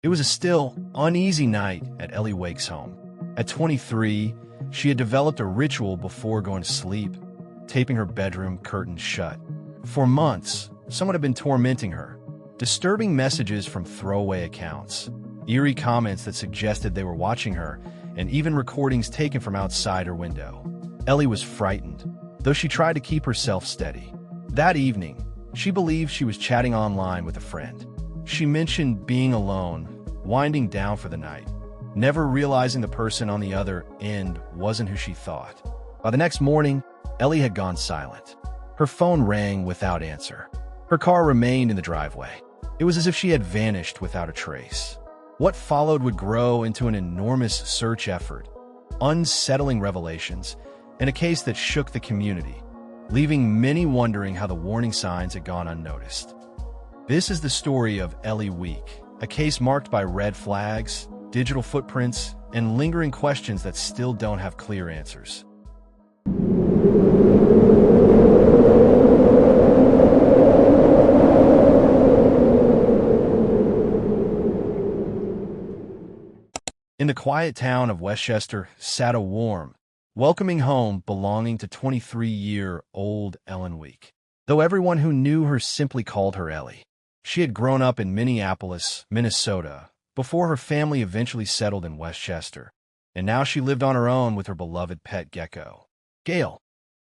It was a still, uneasy night at Ellie Weik's home. At 23, she had developed a ritual before going to sleep, taping her bedroom curtains shut. For months, someone had been tormenting her, disturbing messages from throwaway accounts, eerie comments that suggested they were watching her, and even recordings taken from outside her window. Ellie was frightened, though she tried to keep herself steady. That evening, she believed she was chatting online with a friend. She mentioned being alone, winding down for the night, never realizing the person on the other end wasn't who she thought. By the next morning, Ellie had gone silent. Her phone rang without answer. Her car remained in the driveway. It was as if she had vanished without a trace. What followed would grow into an enormous search effort, unsettling revelations, and a case that shook the community, leaving many wondering how the warning signs had gone unnoticed. This is the story of Ellie Weik, a case marked by red flags, digital footprints, and lingering questions that still don't have clear answers. In the quiet town of Westchester sat a warm, welcoming home belonging to 23-year-old Ellie Weik. Though everyone who knew her simply called her Ellie. She had grown up in Minneapolis, Minnesota, before her family eventually settled in Westchester, and now she lived on her own with her beloved pet gecko, Gail.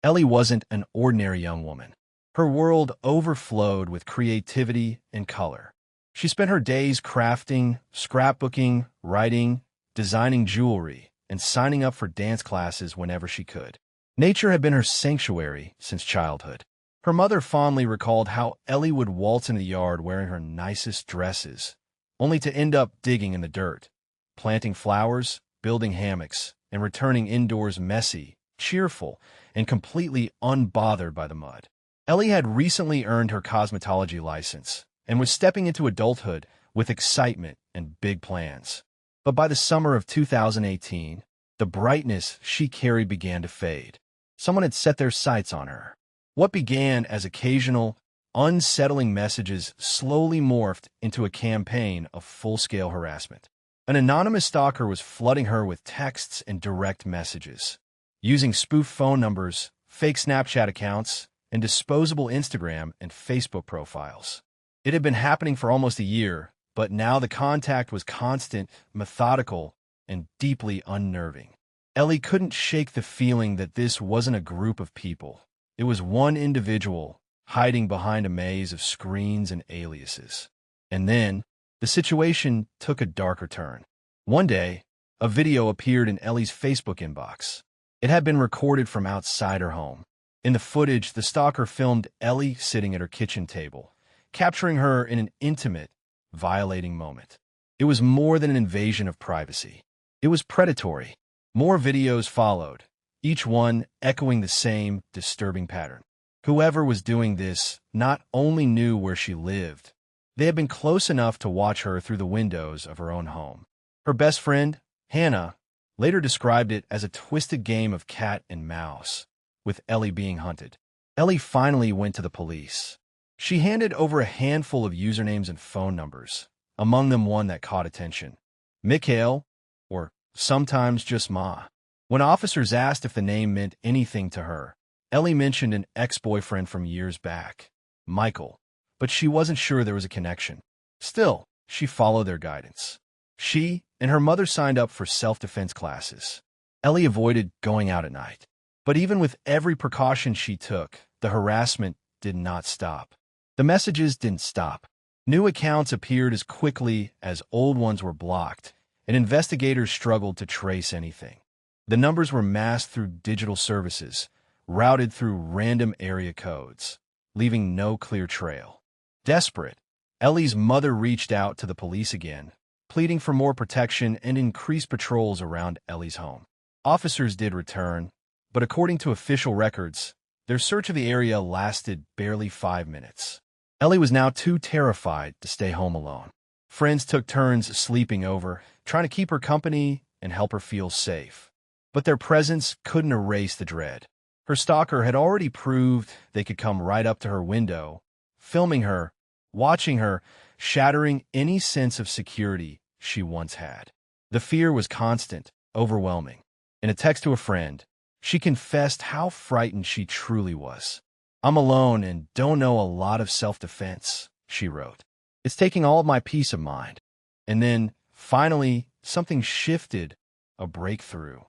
Ellie wasn't an ordinary young woman. Her world overflowed with creativity and color. She spent her days crafting, scrapbooking, writing, designing jewelry, and signing up for dance classes whenever she could. Nature had been her sanctuary since childhood. Her mother fondly recalled how Ellie would waltz in the yard wearing her nicest dresses, only to end up digging in the dirt, planting flowers, building hammocks, and returning indoors messy, cheerful, and completely unbothered by the mud. Ellie had recently earned her cosmetology license and was stepping into adulthood with excitement and big plans. But by the summer of 2018, the brightness she carried began to fade. Someone had set their sights on her. What began as occasional, unsettling messages slowly morphed into a campaign of full-scale harassment. An anonymous stalker was flooding her with texts and direct messages, using spoof phone numbers, fake Snapchat accounts, and disposable Instagram and Facebook profiles. It had been happening for almost a year, but now the contact was constant, methodical, and deeply unnerving. Ellie couldn't shake the feeling that this wasn't a group of people. It was one individual hiding behind a maze of screens and aliases. And then, the situation took a darker turn. One day, a video appeared in Ellie's Facebook inbox. It had been recorded from outside her home. In the footage, the stalker filmed Ellie sitting at her kitchen table, capturing her in an intimate, violating moment. It was more than an invasion of privacy. It was predatory. More videos followed, each one echoing the same disturbing pattern. Whoever was doing this not only knew where she lived, they had been close enough to watch her through the windows of her own home. Her best friend, Hannah, later described it as a twisted game of cat and mouse, with Ellie being hunted. Ellie finally went to the police. She handed over a handful of usernames and phone numbers, among them one that caught attention. Mikhail, or sometimes just Ma. When officers asked if the name meant anything to her, Ellie mentioned an ex-boyfriend from years back, Michael, but she wasn't sure there was a connection. Still, she followed their guidance. She and her mother signed up for self-defense classes. Ellie avoided going out at night. But even with every precaution she took, the harassment did not stop. The messages didn't stop. New accounts appeared as quickly as old ones were blocked, and investigators struggled to trace anything. The numbers were masked through digital services, routed through random area codes, leaving no clear trail. Desperate, Ellie's mother reached out to the police again, pleading for more protection and increased patrols around Ellie's home. Officers did return, but according to official records, their search of the area lasted barely 5 minutes. Ellie was now too terrified to stay home alone. Friends took turns sleeping over, trying to keep her company and help her feel safe. But their presence couldn't erase the dread. Her stalker had already proved they could come right up to her window, filming her, watching her, shattering any sense of security she once had. The fear was constant, overwhelming. In a text to a friend, she confessed how frightened she truly was. "I'm alone and don't know a lot of self-defense," she wrote. "It's taking all of my peace of mind." And then, finally, something shifted, a breakthrough.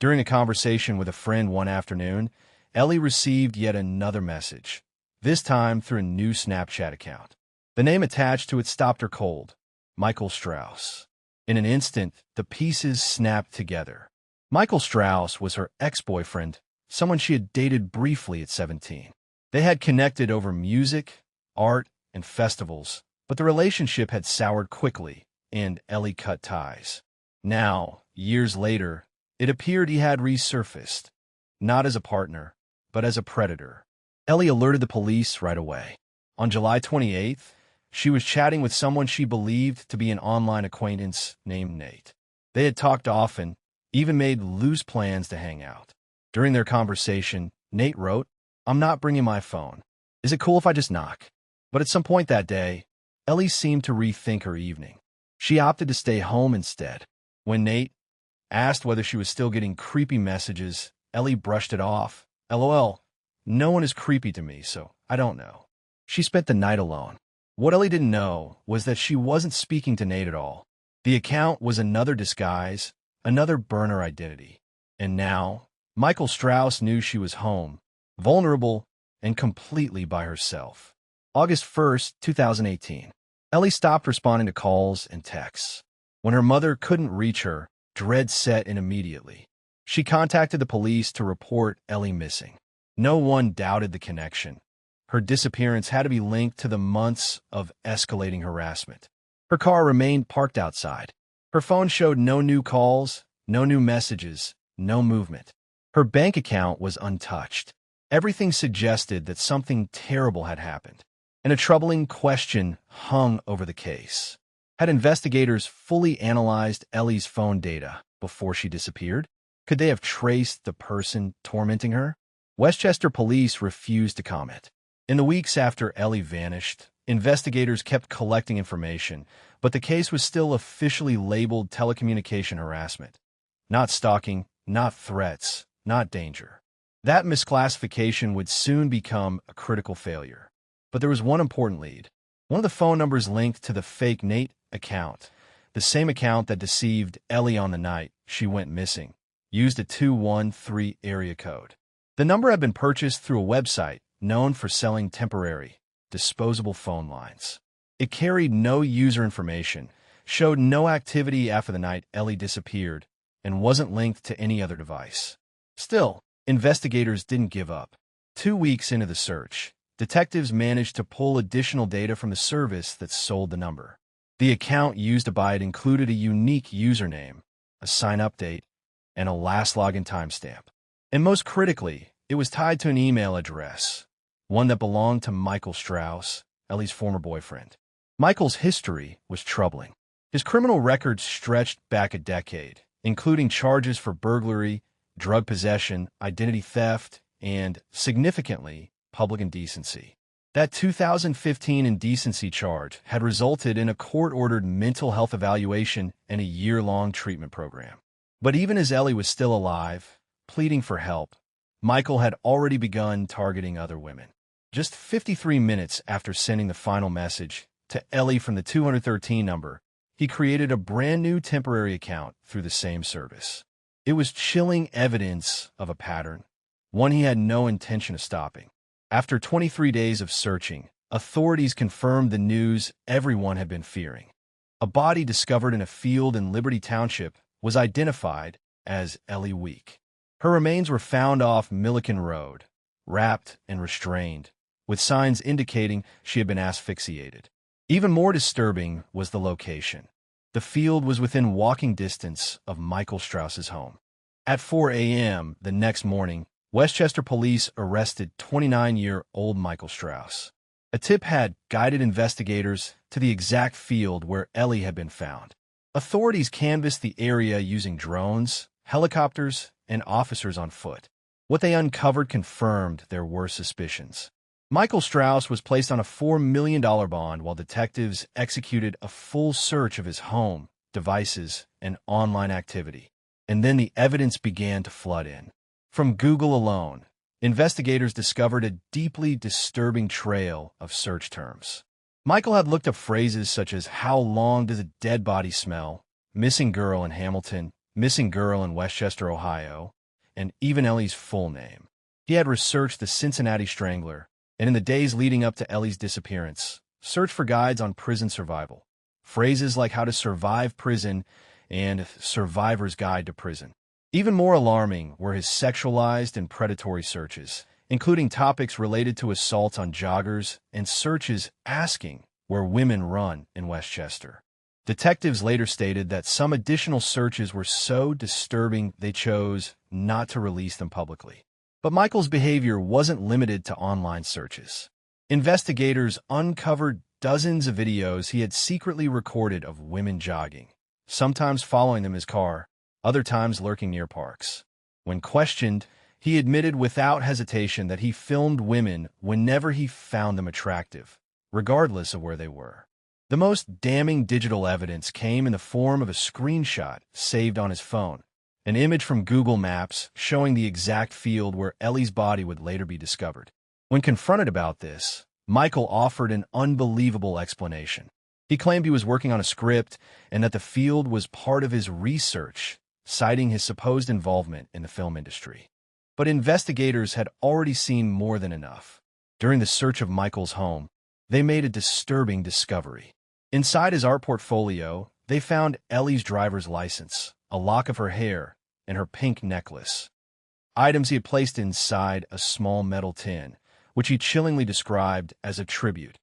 During a conversation with a friend one afternoon, Ellie received yet another message, this time through a new Snapchat account. The name attached to it stopped her cold: Michael Strauss. In an instant, the pieces snapped together. Michael Strauss was her ex-boyfriend, someone she had dated briefly at 17. They had connected over music, art, and festivals, but the relationship had soured quickly, and Ellie cut ties. Now, years later, it appeared he had resurfaced, not as a partner, but as a predator. Ellie alerted the police right away. On July 28th, she was chatting with someone she believed to be an online acquaintance named Nate. They had talked often, even made loose plans to hang out. During their conversation, Nate wrote, "I'm not bringing my phone. Is it cool if I just knock?" But at some point that day, Ellie seemed to rethink her evening. She opted to stay home instead. When Nate asked whether she was still getting creepy messages, Ellie brushed it off. "LOL, no one is creepy to me, so I don't know." She spent the night alone. What Ellie didn't know was that she wasn't speaking to Nate at all. The account was another disguise, another burner identity. And now, Michael Strauss knew she was home, vulnerable, and completely by herself. August 1st, 2018. Ellie stopped responding to calls and texts. When her mother couldn't reach her, dread set in immediately. She contacted the police to report Ellie missing. No one doubted the connection. Her disappearance had to be linked to the months of escalating harassment. Her car remained parked outside. Her phone showed no new calls, no new messages, no movement. Her bank account was untouched. Everything suggested that something terrible had happened, and a troubling question hung over the case. Had investigators fully analyzed Ellie's phone data before she disappeared? Could they have traced the person tormenting her? Westchester police refused to comment. In the weeks after Ellie vanished, investigators kept collecting information, but the case was still officially labeled telecommunication harassment. Not stalking, not threats, not danger. That misclassification would soon become a critical failure. But there was one important lead. One of the phone numbers linked to the fake Nate account, the same account that deceived Ellie on the night she went missing, used a 213 area code. The number had been purchased through a website known for selling temporary, disposable phone lines. It carried no user information, showed no activity after the night Ellie disappeared, and wasn't linked to any other device. Still, investigators didn't give up. 2 weeks into the search, detectives managed to pull additional data from the service that sold the number. The account used to buy it included a unique username, a sign-up date, and a last login timestamp. And most critically, it was tied to an email address, one that belonged to Michael Strauss, Ellie's former boyfriend. Michael's history was troubling. His criminal record stretched back a decade, including charges for burglary, drug possession, identity theft, and, significantly, public indecency. That 2015 indecency charge had resulted in a court-ordered mental health evaluation and a year-long treatment program. But even as Ellie was still alive, pleading for help, Michael had already begun targeting other women. Just 53 minutes after sending the final message to Ellie from the 213 number, he created a brand new temporary account through the same service. It was chilling evidence of a pattern, one he had no intention of stopping. After 23 days of searching, authorities confirmed the news everyone had been fearing. A body discovered in a field in Liberty Township was identified as Ellie Weik. Her remains were found off Milliken Road, wrapped and restrained, with signs indicating she had been asphyxiated. Even more disturbing was the location. The field was within walking distance of Michael Strauss's home. At 4 a.m. the next morning, Westchester police arrested 29-year-old Michael Strauss. A tip had guided investigators to the exact field where Ellie had been found. Authorities canvassed the area using drones, helicopters, and officers on foot. What they uncovered confirmed their worst suspicions. Michael Strauss was placed on a $4 million bond while detectives executed a full search of his home, devices, and online activity. And then the evidence began to flood in. From Google alone, investigators discovered a deeply disturbing trail of search terms. Michael had looked up phrases such as "how long does a dead body smell?", "missing girl in Hamilton", "missing girl in Westchester, Ohio", and even Ellie's full name. He had researched the Cincinnati Strangler, and in the days leading up to Ellie's disappearance, searched for guides on prison survival. Phrases like "how to survive prison" and "survivor's guide to prison". Even more alarming were his sexualized and predatory searches, including topics related to assaults on joggers and searches asking where women run in Westchester. Detectives later stated that some additional searches were so disturbing they chose not to release them publicly. But Michael's behavior wasn't limited to online searches. Investigators uncovered dozens of videos he had secretly recorded of women jogging, sometimes following them in his car, other times lurking near parks. When questioned, he admitted without hesitation that he filmed women whenever he found them attractive, regardless of where they were. The most damning digital evidence came in the form of a screenshot saved on his phone, an image from Google Maps showing the exact field where Ellie's body would later be discovered. When confronted about this, Michael offered an unbelievable explanation. He claimed he was working on a script and that the field was part of his research, citing his supposed involvement in the film industry. But investigators had already seen more than enough. During the search of Michael's home, they made a disturbing discovery. Inside his art portfolio, they found Ellie's driver's license, a lock of her hair, and her pink necklace. Items he had placed inside a small metal tin, which he chillingly described as a tribute.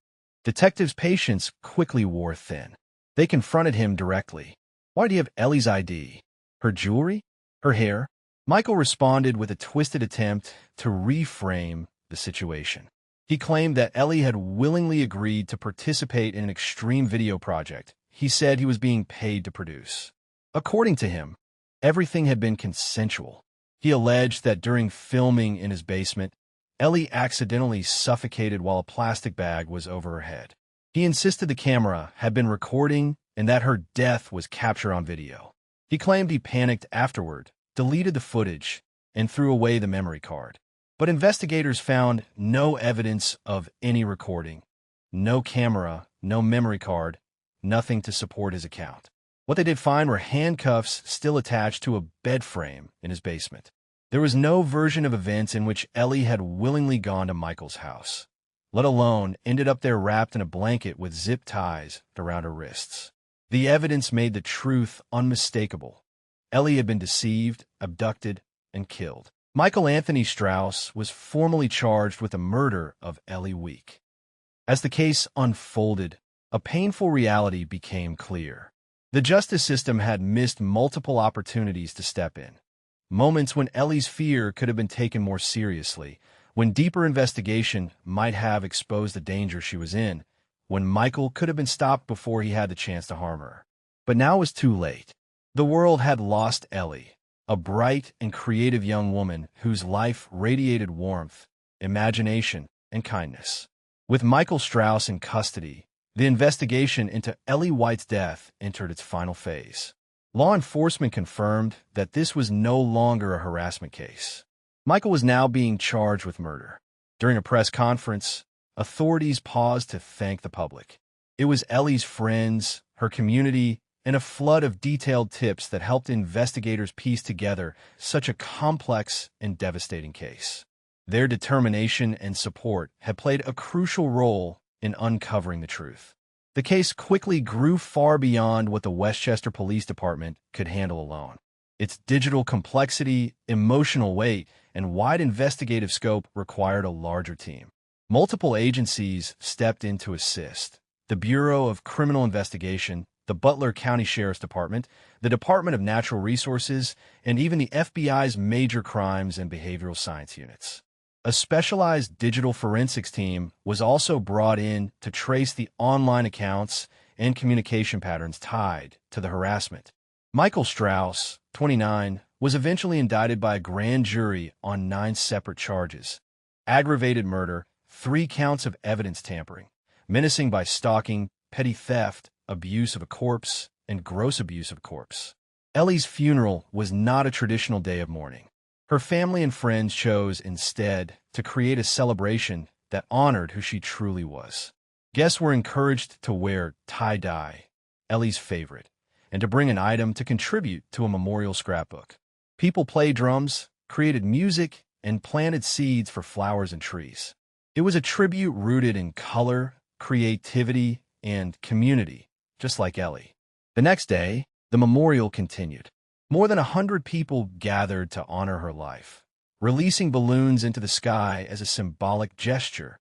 Detectives' patience quickly wore thin. They confronted him directly. "Why do you have Ellie's ID? Her jewelry? Her hair?" Michael responded with a twisted attempt to reframe the situation. He claimed that Ellie had willingly agreed to participate in an extreme video project he said he was being paid to produce. According to him, everything had been consensual. He alleged that during filming in his basement, Ellie accidentally suffocated while a plastic bag was over her head. He insisted the camera had been recording and that her death was captured on video. He claimed he panicked afterward, deleted the footage, and threw away the memory card. But investigators found no evidence of any recording, no camera, no memory card, nothing to support his account. What they did find were handcuffs still attached to a bed frame in his basement. There was no version of events in which Ellie had willingly gone to Michael's house, let alone ended up there wrapped in a blanket with zip ties around her wrists. The evidence made the truth unmistakable. Ellie had been deceived, abducted, and killed. Michael Anthony Strauss was formally charged with the murder of Ellie Weik. As the case unfolded, a painful reality became clear. The justice system had missed multiple opportunities to step in. Moments when Ellie's fear could have been taken more seriously, when deeper investigation might have exposed the danger she was in, when Michael could have been stopped before he had the chance to harm her. But now it was too late. The world had lost Ellie, a bright and creative young woman whose life radiated warmth, imagination, and kindness. With Michael Strauss in custody, the investigation into Ellie Weik's death entered its final phase. Law enforcement confirmed that this was no longer a harassment case. Michael was now being charged with murder. During a press conference, authorities paused to thank the public. It was Ellie's friends, her community, and a flood of detailed tips that helped investigators piece together such a complex and devastating case. Their determination and support had played a crucial role in uncovering the truth. The case quickly grew far beyond what the Westchester Police Department could handle alone. Its digital complexity, emotional weight, and wide investigative scope required a larger team. Multiple agencies stepped in to assist. The Bureau of Criminal Investigation, the Butler County Sheriff's Department, the Department of Natural Resources, and even the FBI's Major Crimes and Behavioral Science units. A specialized digital forensics team was also brought in to trace the online accounts and communication patterns tied to the harassment. Michael Strauss, 29, was eventually indicted by a grand jury on 9 separate charges: aggravated murder, 3 counts of evidence tampering, menacing by stalking, petty theft, abuse of a corpse, and gross abuse of a corpse. Ellie's funeral was not a traditional day of mourning. Her family and friends chose, instead, to create a celebration that honored who she truly was. Guests were encouraged to wear tie-dye, Ellie's favorite, and to bring an item to contribute to a memorial scrapbook. People played drums, created music, and planted seeds for flowers and trees. It was a tribute rooted in color, creativity, and community, just like Ellie. The next day, the memorial continued. More than 100 people gathered to honor her life, releasing balloons into the sky as a symbolic gesture,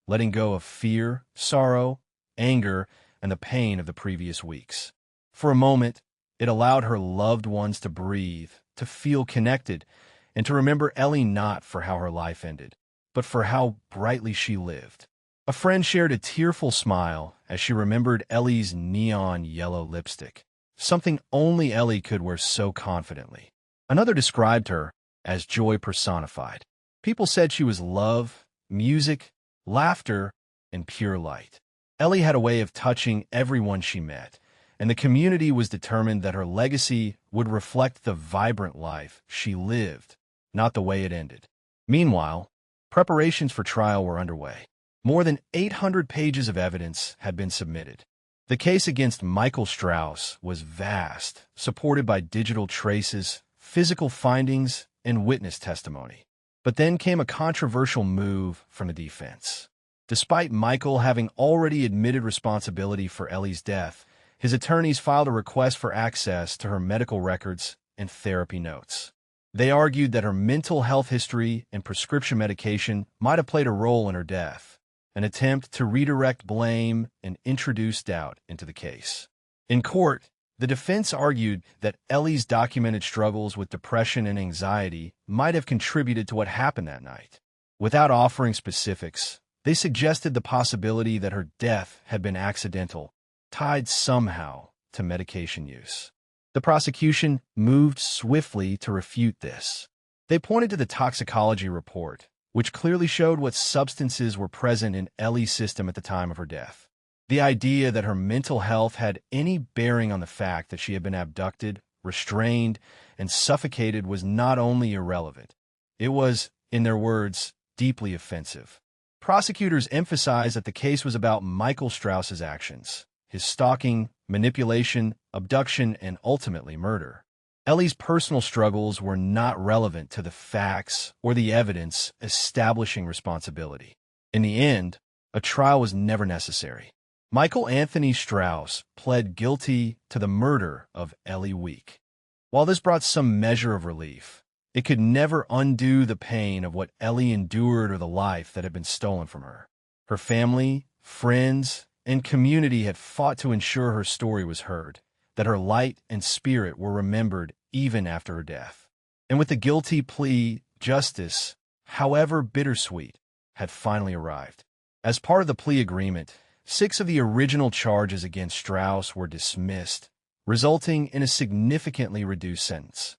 letting go of fear, sorrow, anger, and the pain of the previous weeks. For a moment, it allowed her loved ones to breathe, to feel connected, and to remember Ellie not for how her life ended, but for how brightly she lived. A friend shared a tearful smile as she remembered Ellie's neon yellow lipstick, something only Ellie could wear so confidently. Another described her as joy personified. People said she was love, music, laughter, and pure light. Ellie had a way of touching everyone she met, and the community was determined that her legacy would reflect the vibrant life she lived, not the way it ended. Meanwhile, preparations for trial were underway. More than 800 pages of evidence had been submitted. The case against Michael Strauss was vast, supported by digital traces, physical findings, and witness testimony. But then came a controversial move from the defense. Despite Michael having already admitted responsibility for Ellie's death, his attorneys filed a request for access to her medical records and therapy notes. They argued that her mental health history and prescription medication might have played a role in her death, an attempt to redirect blame and introduce doubt into the case. In court, the defense argued that Ellie's documented struggles with depression and anxiety might have contributed to what happened that night. Without offering specifics, they suggested the possibility that her death had been accidental, tied somehow to medication use. The prosecution moved swiftly to refute this. They pointed to the toxicology report, which clearly showed what substances were present in Ellie's system at the time of her death. The idea that her mental health had any bearing on the fact that she had been abducted, restrained, and suffocated was not only irrelevant. It was, in their words, deeply offensive. Prosecutors emphasized that the case was about Michael Strauss's actions, his stalking, manipulation, abduction, and ultimately murder. Ellie's personal struggles were not relevant to the facts or the evidence establishing responsibility. In the end, a trial was never necessary. Michael Anthony Strauss pled guilty to the murder of Ellie Weik. While this brought some measure of relief, it could never undo the pain of what Ellie endured or the life that had been stolen from her. Her family, friends, and community had fought to ensure her story was heard, that her light and spirit were remembered even after her death. And with the guilty plea, justice, however bittersweet, had finally arrived. As part of the plea agreement, 6 of the original charges against Strauss were dismissed, resulting in a significantly reduced sentence.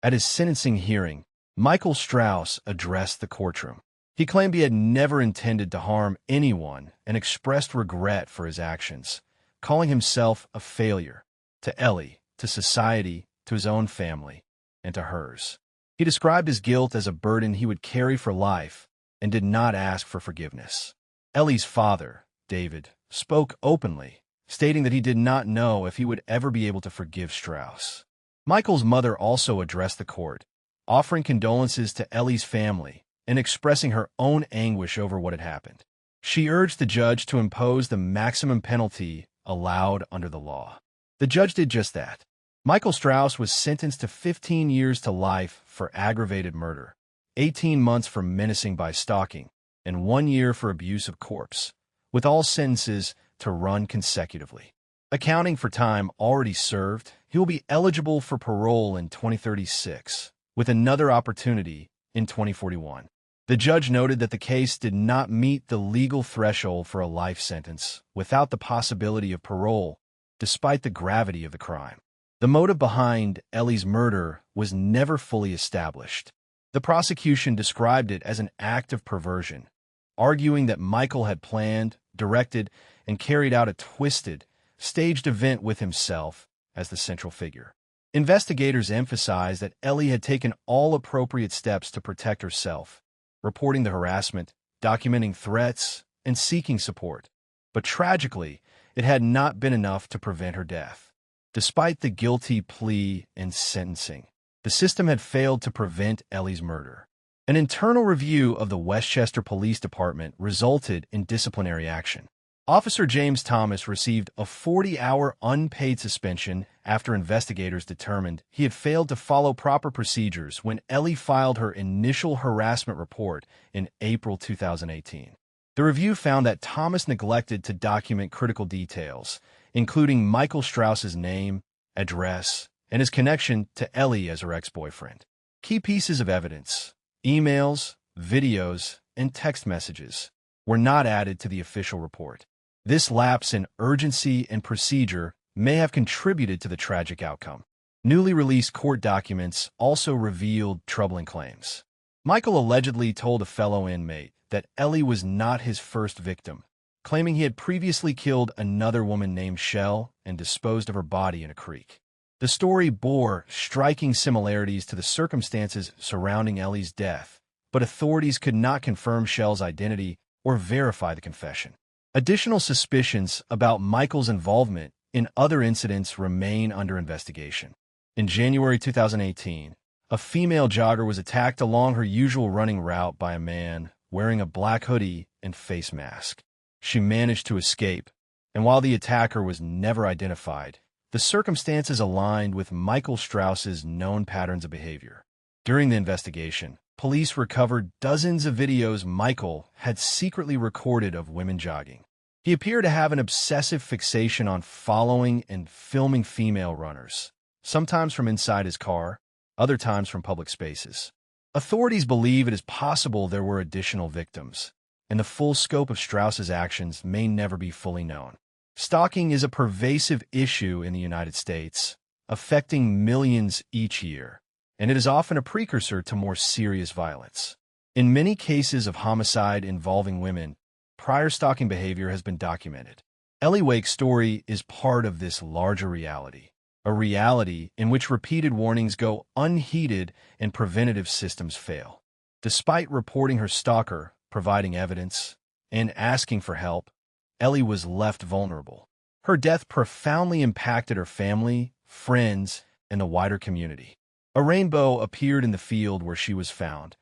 At his sentencing hearing, Michael Strauss addressed the courtroom. He claimed he had never intended to harm anyone and expressed regret for his actions, calling himself a failure to Ellie, to society, to his own family, and to hers. He described his guilt as a burden he would carry for life and did not ask for forgiveness. Ellie's father, David, spoke openly, stating that he did not know if he would ever be able to forgive Strauss. Michael's mother also addressed the court, offering condolences to Ellie's family and expressing her own anguish over what had happened. She urged the judge to impose the maximum penalty allowed under the law. The judge did just that. Michael Strauss was sentenced to 15 years to life for aggravated murder, 18 months for menacing by stalking, and 1 year for abuse of corpse, with all sentences to run consecutively. Accounting for time already served, he will be eligible for parole in 2036, with another opportunity in 2041. The judge noted that the case did not meet the legal threshold for a life sentence without the possibility of parole, despite the gravity of the crime. The motive behind Ellie's murder was never fully established. The prosecution described it as an act of perversion, arguing that Michael had planned, directed, and carried out a twisted, staged event with himself as the central figure. Investigators emphasized that Ellie had taken all appropriate steps to protect herself, reporting the harassment, documenting threats, and seeking support. But tragically, it had not been enough to prevent her death. Despite the guilty plea and sentencing, the system had failed to prevent Ellie's murder. An internal review of the Westchester Police Department resulted in disciplinary action. Officer James Thomas received a 40-hour unpaid suspension after investigators determined he had failed to follow proper procedures when Ellie filed her initial harassment report in April 2018. The review found that Thomas neglected to document critical details, including Michael Strauss's name, address, and his connection to Ellie as her ex-boyfriend. Key pieces of evidence, emails, videos, and text messages, were not added to the official report. This lapse in urgency and procedure may have contributed to the tragic outcome. Newly released court documents also revealed troubling claims. Michael allegedly told a fellow inmate that Ellie was not his first victim, claiming he had previously killed another woman named Shell and disposed of her body in a creek. The story bore striking similarities to the circumstances surrounding Ellie's death, but authorities could not confirm Shell's identity or verify the confession. Additional suspicions about Michael's involvement in other incidents remain under investigation. In January 2018, a female jogger was attacked along her usual running route by a man wearing a black hoodie and face mask. She managed to escape, and while the attacker was never identified, the circumstances aligned with Michael Strauss's known patterns of behavior. During the investigation, police recovered dozens of videos Michael had secretly recorded of women jogging. He appeared to have an obsessive fixation on following and filming female runners, sometimes from inside his car, other times from public spaces. Authorities believe it is possible there were additional victims, and the full scope of Strauss's actions may never be fully known. Stalking is a pervasive issue in the United States, affecting millions each year, and it is often a precursor to more serious violence. In many cases of homicide involving women, prior stalking behavior has been documented. Ellie Weik's story is part of this larger reality, a reality in which repeated warnings go unheeded and preventative systems fail. Despite reporting her stalker, providing evidence, and asking for help, Ellie was left vulnerable. Her death profoundly impacted her family, friends, and the wider community. A rainbow appeared in the field where she was found,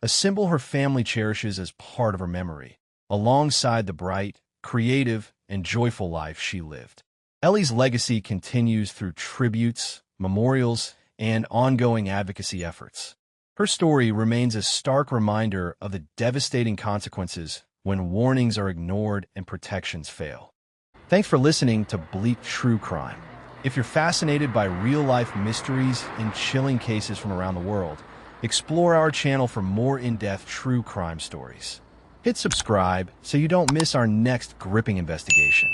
a symbol her family cherishes as part of her memory, alongside the bright, creative, and joyful life she lived. Ellie's legacy continues through tributes, memorials, and ongoing advocacy efforts. Her story remains a stark reminder of the devastating consequences when warnings are ignored and protections fail. Thanks for listening to Bleak True Crime. If you're fascinated by real-life mysteries and chilling cases from around the world, explore our channel for more in-depth true crime stories. Hit subscribe so you don't miss our next gripping investigation.